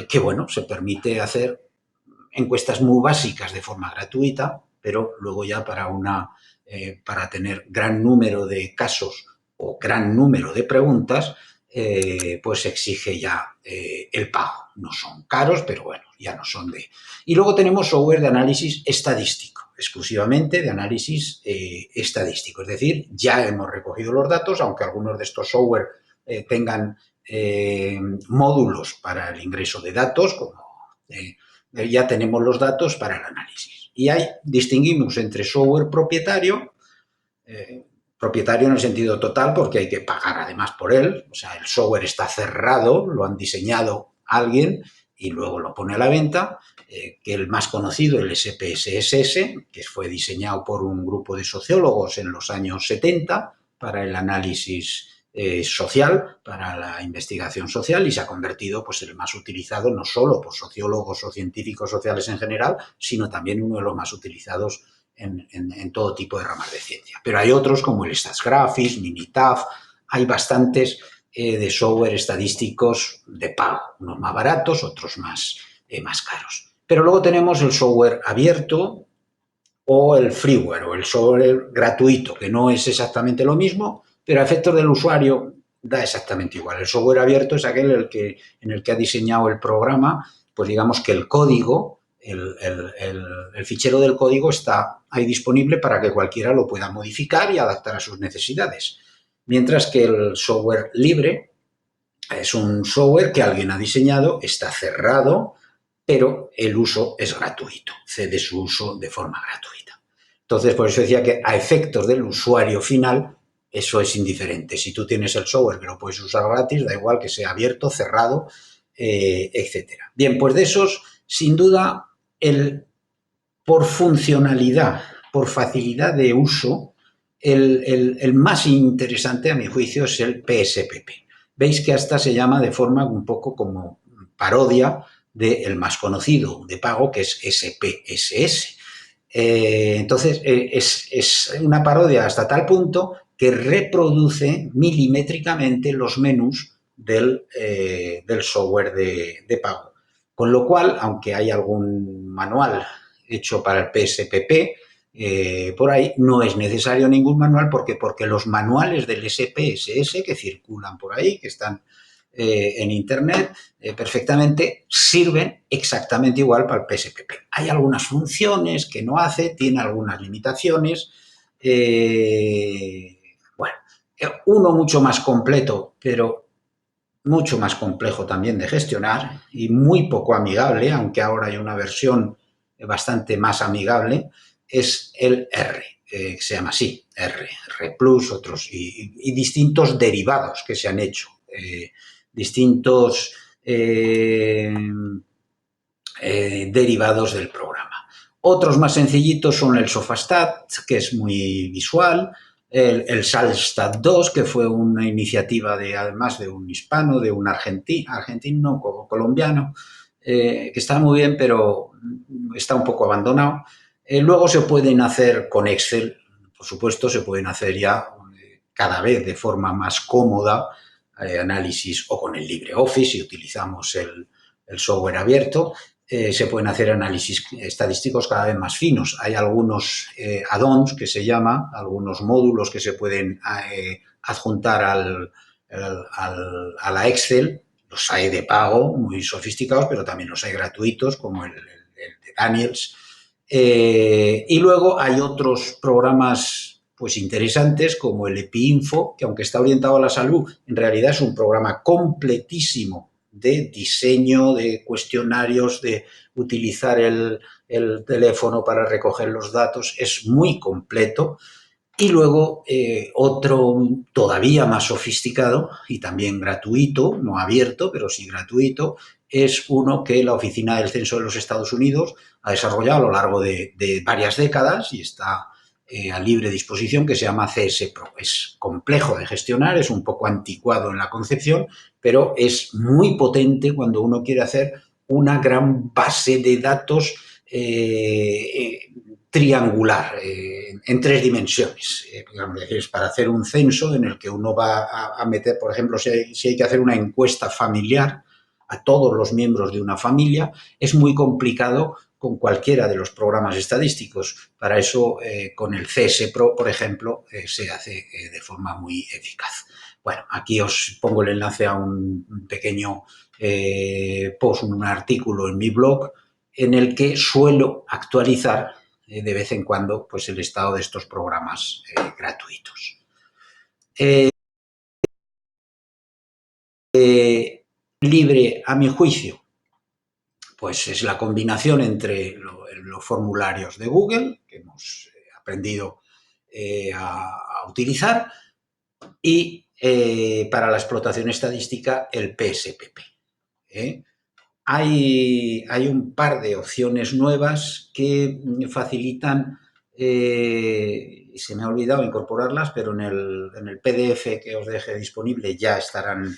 A: que, bueno, se permite hacer encuestas muy básicas de forma gratuita, pero luego ya para tener gran número de casos o gran número de preguntas, pues exige ya el pago. No son caros, pero bueno, ya no son de... Y luego tenemos software de análisis estadístico, exclusivamente de análisis estadístico. Es decir, ya hemos recogido los datos, aunque algunos de estos software tengan módulos para el ingreso de datos, como ya tenemos los datos para el análisis. Y ahí distinguimos entre software propietario, propietario en el sentido total porque hay que pagar además por él, o sea, el software está cerrado, lo han diseñado alguien y luego lo pone a la venta, que el más conocido, el SPSS, que fue diseñado por un grupo de sociólogos en los años 70 para el análisis social, para la investigación social, y se ha convertido pues, en el más utilizado no solo por sociólogos o científicos sociales en general, sino también uno de los más utilizados en todo tipo de ramas de ciencia. Pero hay otros como el Statsgraphics, Minitab, hay bastantes de software estadísticos de pago, unos más baratos, otros más caros. Pero luego tenemos el software abierto o el freeware o el software gratuito, que no es exactamente lo mismo, pero a efectos del usuario da exactamente igual. El software abierto es aquel en el que ha diseñado el programa, pues digamos que el código, el fichero del código está ahí disponible para que cualquiera lo pueda modificar y adaptar a sus necesidades. Mientras que el software libre es un software que alguien ha diseñado, está cerrado, pero el uso es gratuito, cede su uso de forma gratuita. Entonces, por eso decía que a efectos del usuario final, eso es indiferente. Si tú tienes el software que lo puedes usar gratis, da igual que sea abierto, cerrado, etcétera. Bien, pues de esos, sin duda, por funcionalidad, por facilidad de uso, el más interesante, a mi juicio, es el PSPP. Veis que hasta se llama de forma un poco como parodia del más conocido de pago, que es SPSS. Entonces, es una parodia hasta tal punto que reproduce milimétricamente los menús del software de pago. Con lo cual, aunque hay algún manual hecho para el PSPP, por ahí no es necesario ningún manual porque los manuales del SPSS que circulan por ahí, que están en Internet, perfectamente sirven exactamente igual para el PSPP. Hay algunas funciones que no hace, tiene algunas limitaciones. Bueno, uno mucho más completo, pero mucho más complejo también de gestionar y muy poco amigable, aunque ahora hay una versión bastante más amigable, es el R, que se llama así, R Plus, otros y distintos derivados que se han hecho, distintos derivados del programa. Otros más sencillitos son el Sofastat, que es muy visual, el Salstat 2, que fue una iniciativa además de un hispano, de un argentino colombiano, que está muy bien, pero está un poco abandonado. Luego se pueden hacer con Excel, por supuesto, se pueden hacer ya cada vez de forma más cómoda análisis o con el LibreOffice si utilizamos el software abierto. Se pueden hacer análisis estadísticos cada vez más finos. Hay algunos add-ons que se llama, algunos módulos que se pueden adjuntar a la Excel. Los hay de pago, muy sofisticados, pero también los hay gratuitos, como el de Daniels. Y luego hay otros programas pues interesantes, como el EpiInfo, que aunque está orientado a la salud, en realidad es un programa completísimo de diseño de cuestionarios, de utilizar el teléfono para recoger los datos, es muy completo. Y luego otro todavía más sofisticado y también gratuito, no abierto, pero sí gratuito, es uno que la Oficina del Censo de los Estados Unidos ha desarrollado a lo largo de varias décadas y está a libre disposición, que se llama CSPRO. Es complejo de gestionar, es un poco anticuado en la concepción, pero es muy potente cuando uno quiere hacer una gran base de datos triangular, en tres dimensiones. Es para hacer un censo en el que uno va a meter, por ejemplo, si hay que hacer una encuesta familiar a todos los miembros de una familia, es muy complicado con cualquiera de los programas estadísticos. Para eso, con el CSPRO, por ejemplo, se hace de forma muy eficaz. Bueno, aquí os pongo el enlace a un pequeño post, un artículo en mi blog, en el que suelo actualizar de vez en cuando pues el estado de estos programas gratuitos. Libre, a mi juicio, pues es la combinación entre los formularios de Google, que hemos aprendido a utilizar, y para la explotación estadística el PSPP. Hay un par de opciones nuevas que facilitan, se me ha olvidado incorporarlas, pero en el PDF que os deje disponible ya estarán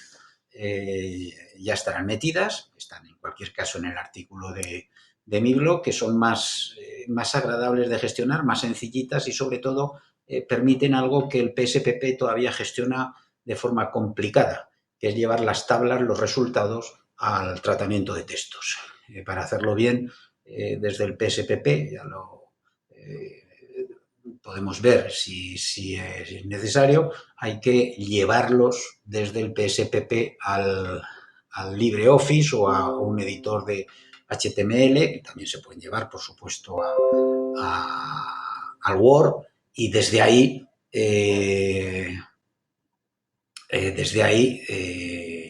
A: metidas, están en cualquier caso en el artículo de mi blog, que son más agradables de gestionar, más sencillitas y sobre todo permiten algo que el PSPP todavía gestiona de forma complicada, que es llevar las tablas, los resultados, al tratamiento de textos. Para hacerlo bien, desde el PSPP ya lo podemos ver si es necesario, hay que llevarlos desde el PSPP al LibreOffice o a un editor de HTML, que también se pueden llevar, por supuesto, al Word, y desde ahí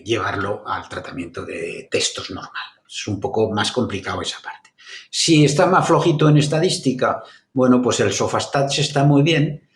A: llevarlo al tratamiento de textos normal. Es un poco más complicado esa parte. Si está más flojito en estadística, bueno, pues el Sofastats está muy bien.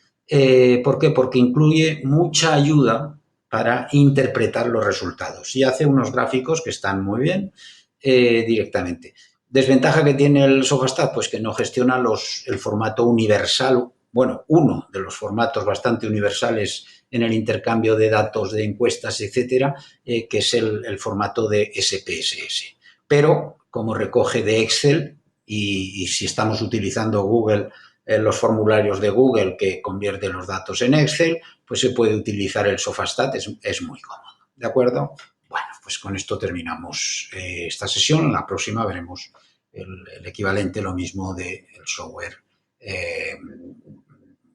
A: ¿Por qué? Porque incluye mucha ayuda para interpretar los resultados y hace unos gráficos que están muy bien directamente. Desventaja que tiene el Sofastat, pues que no gestiona el formato universal, bueno, uno de los formatos bastante universales en el intercambio de datos de encuestas, etcétera, que es el formato de SPSS. Pero como recoge de Excel y si estamos utilizando Google, los formularios de Google que convierten los datos en Excel, pues se puede utilizar el Sofastat, es muy cómodo. ¿De acuerdo? Bueno, pues con esto terminamos esta sesión. En la próxima veremos el equivalente, lo mismo del software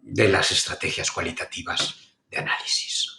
A: de las estrategias cualitativas de análisis.